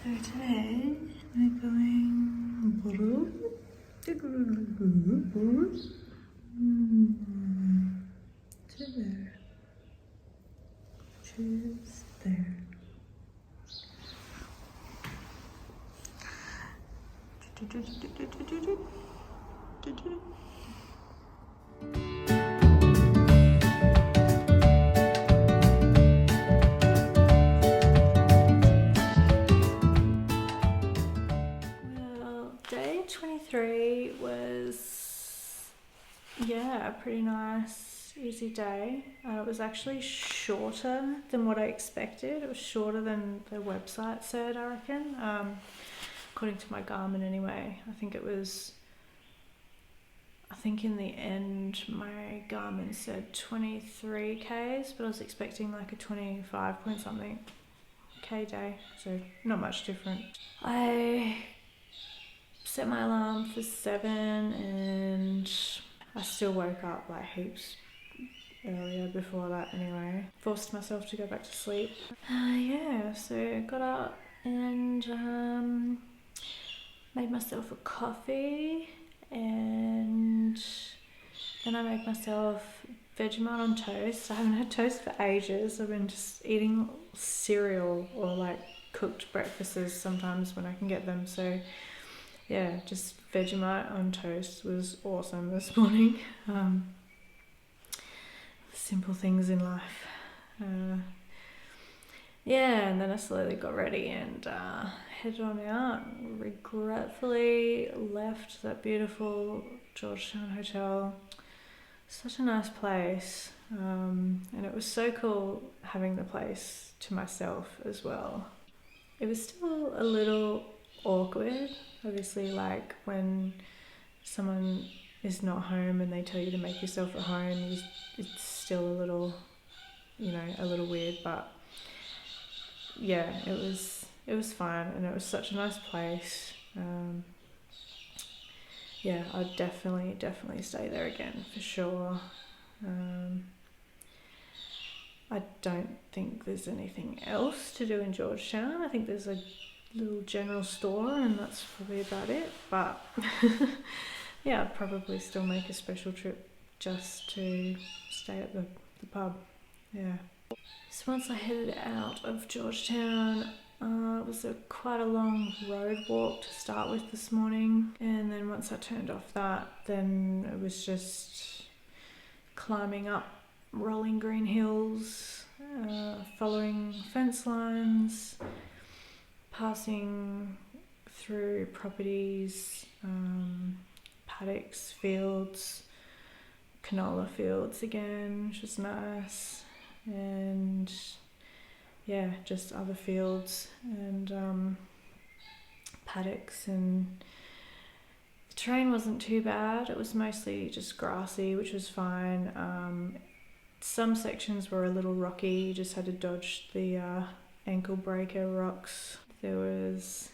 So today we're going to there. Choose there. Well, day 23 was, yeah, a pretty nice, easy day. It was actually shorter than what I expected. It was shorter than the website said, I reckon. According to my Garmin anyway. I think in the end my Garmin said 23 Ks, but I was expecting like a 25 point something K day, so not much different. I set my alarm for 7 and I still woke up like heaps earlier before that anyway. Forced myself to go back to sleep. Yeah, so got up and made myself a coffee, and then I made myself Vegemite on toast. I haven't had toast for ages. I've been just eating cereal or like cooked breakfasts sometimes when I can get them. So yeah, just Vegemite on toast was awesome this morning. Simple things in life. Yeah, and then I slowly got ready and headed on out. Regretfully left that beautiful Georgetown Hotel. Such a nice place, and it was so cool having the place to myself as well. It was still a little awkward, obviously, like when someone is not home and they tell you to make yourself at home, it's still a little, a little weird, but yeah, it was fine, and it was such a nice place. Yeah, I'd definitely stay there again for sure. I don't think there's anything else to do in Georgetown. I think there's a little general store and that's probably about it, but yeah, I'd probably still make a special trip just to stay at the pub. Yeah. So once I headed out of Georgetown, it was quite a long road walk to start with this morning, and then once I turned off that, then it was just climbing up rolling green hills, following fence lines, passing through properties, paddocks, fields, canola fields again, which was nice, and yeah, just other fields and paddocks, and the terrain wasn't too bad. It was mostly just grassy, which was fine. Some sections were a little rocky, you just had to dodge the ankle breaker rocks. There was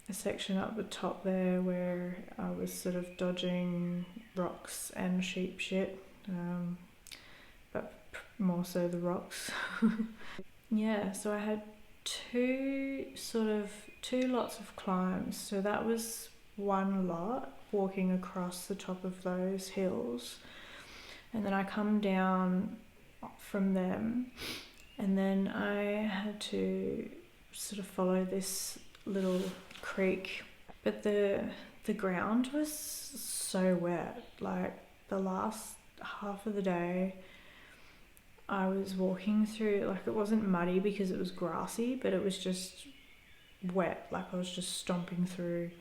a section up the top there where I was sort of dodging rocks and sheep shit, but more so the rocks. Yeah, so I had two lots of climbs. So that was one lot, walking across the top of those hills, and then I come down from them, and then I had to sort of follow this little creek, but the ground was so wet. Like the last half of the day I was walking through, like it wasn't muddy because it was grassy, but it was just wet, like I was just stomping through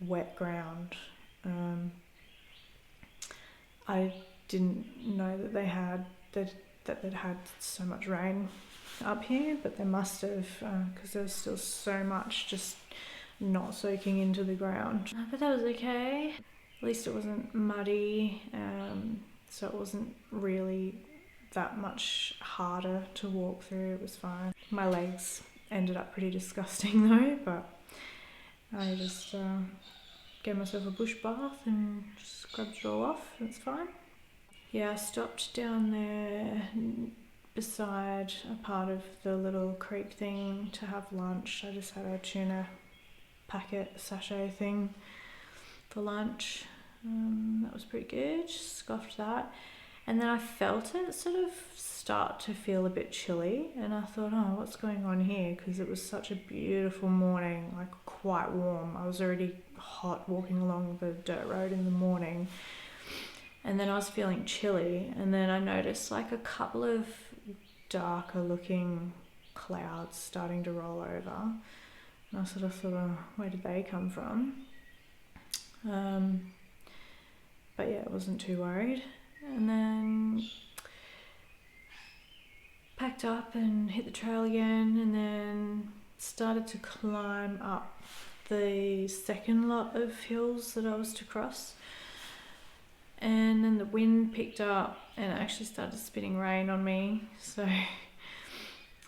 wet ground. I didn't know that they'd had so much rain up here, but they must have, because there was still so much just not soaking into the ground. But that was okay. At least it wasn't muddy, so it wasn't really that much harder to walk through. It was fine. My legs ended up pretty disgusting though, but I just gave myself a bush bath and just scrubbed it all off. It's fine. Yeah, I stopped down there beside a part of the little creek thing to have lunch. I just had a tuna packet sachet thing for lunch. That was pretty good, scoffed that. And then I felt it sort of start to feel a bit chilly, and I thought, oh, what's going on here? Because it was such a beautiful morning, like quite warm. I was already hot walking along the dirt road in the morning, and then I was feeling chilly, and then I noticed like a couple of darker looking clouds starting to roll over, and I sort of thought, oh, where did they come from? But yeah, I wasn't too worried. And then packed up and hit the trail again, and then started to climb up the second lot of hills that I was to cross. And then the wind picked up and it actually started spitting rain on me, so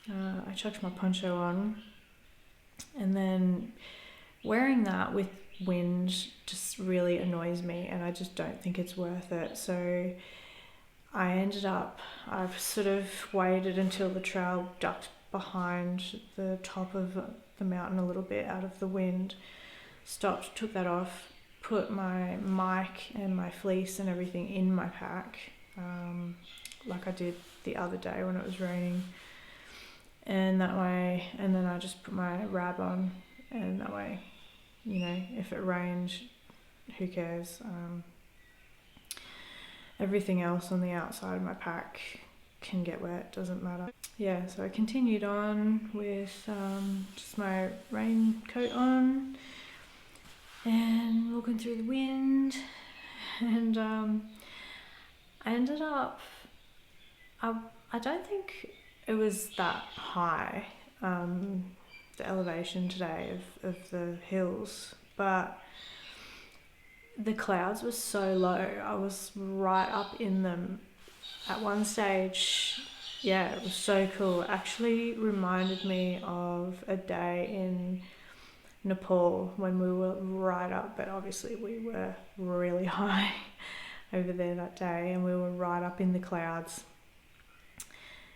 I chucked my poncho on, and then wearing that with wind just really annoys me, and I just don't think it's worth it. So I've sort of waited until the trail ducked behind the top of the mountain a little bit out of the wind, stopped, took that off, put my mic and my fleece and everything in my pack, like I did the other day when it was raining, and that way, and then I just put my rab on, and that way, you know, if it rained, who cares? Everything else on the outside of my pack can get wet, doesn't matter. Yeah, so I continued on with just my raincoat on and walking through the wind, and I ended up, I don't think it was that high, the elevation today of the hills, but the clouds were so low. I was right up in them at one stage. Yeah, it was so cool. It actually reminded me of a day in Nepal when we were right up, but obviously we were really high over there that day, and we were right up in the clouds.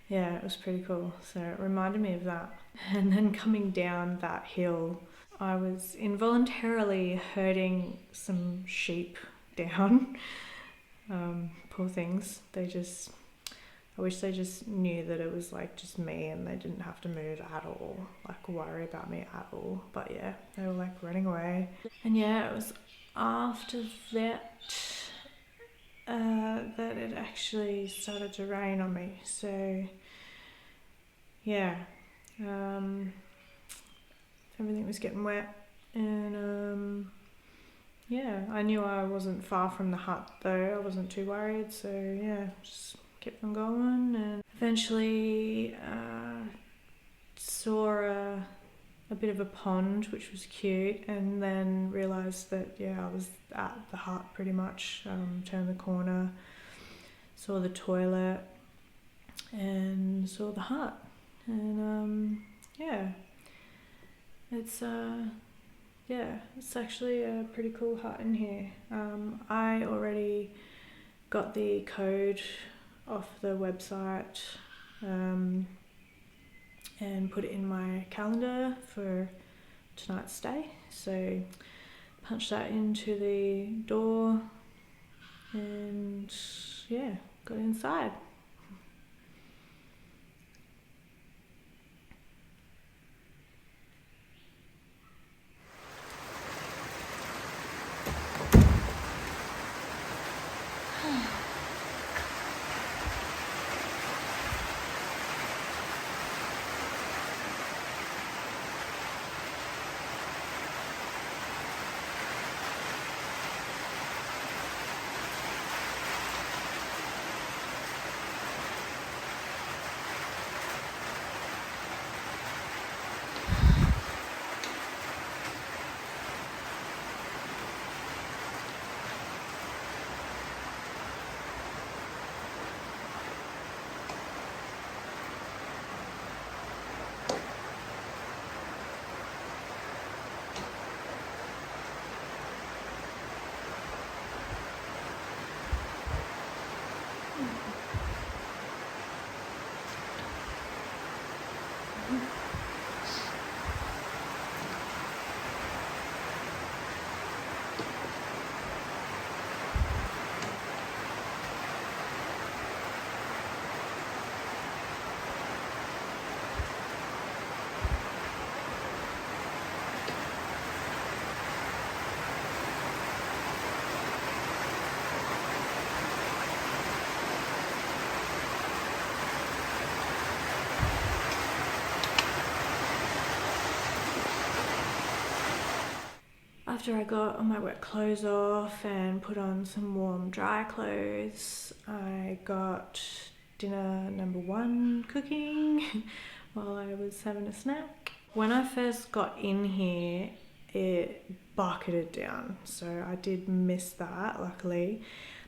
Yeah, it was pretty cool. So it reminded me of that. And then coming down that hill, I was involuntarily herding some sheep down. Poor things. I wish they just knew that it was like just me and they didn't have to move at all, like worry about me at all. But yeah, they were like running away. And yeah, it was after that that it actually started to rain on me. So yeah, everything was getting wet, and yeah, I knew I wasn't far from the hut though. I wasn't too worried, so yeah, just kept on going, and eventually saw a bit of a pond, which was cute, and then realised that yeah, I was at the hut pretty much. Turned the corner, saw the toilet, and saw the hut, and yeah, it's actually a pretty cool hut in here. I already got the code off the website and put it in my calendar for tonight's stay. So punched that into the door and yeah, got inside. after I got all my wet clothes off and put on some warm dry clothes, I got dinner number 1 cooking while I was having a snack. When I first got in here, it bucketed down, so I did miss that, luckily.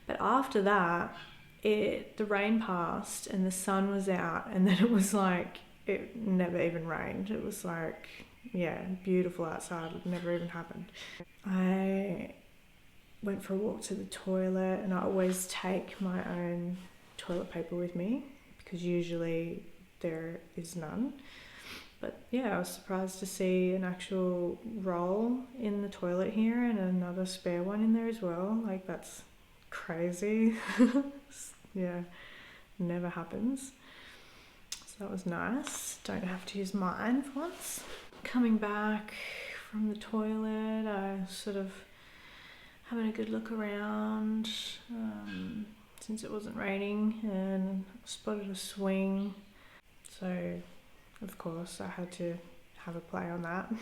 But after that, the rain passed and the sun was out, and then it was like it never even rained. It was like, yeah, beautiful outside. It never even happened. I went for a walk to the toilet, and I always take my own toilet paper with me because usually there is none. But yeah, I was surprised to see an actual roll in the toilet here and another spare one in there as well. Like, that's crazy. Yeah, never happens. So that was nice. Don't have to use mine for once. Coming back from the toilet, I sort of having a good look around since it wasn't raining, and spotted a swing. So of course I had to have a play on that.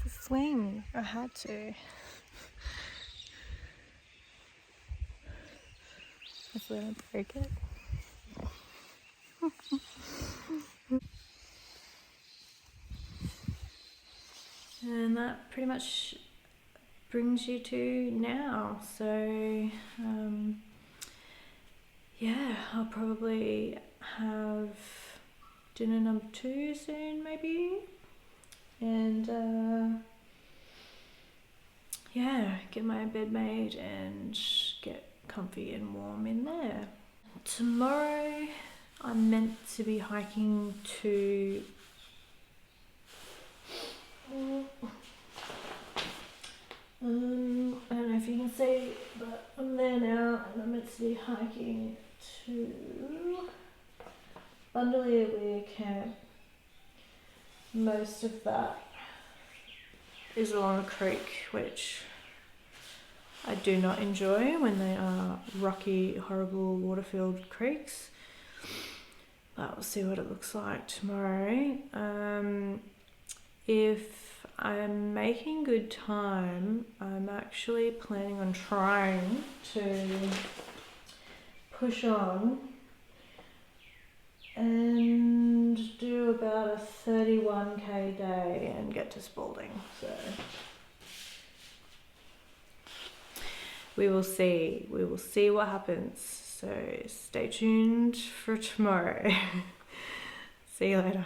The swing, I had to. Hopefully I don't break it. And that pretty much brings you to now. So yeah, I'll probably have dinner number 2 soon, maybe. And yeah, get my bed made and get comfy and warm in there. Tomorrow I'm meant to be hiking to I don't know if you can see, but I'm there now, and I'm meant to be hiking to Bandelier Weir Camp. Most of that is along a creek, which I do not enjoy when they are rocky, horrible, water-filled creeks. But we'll see what it looks like tomorrow. If I'm making good time, I'm actually planning on trying to push on and do about a 31k day and get to Spalding. So we will see. We will see what happens. So stay tuned for tomorrow. See you later.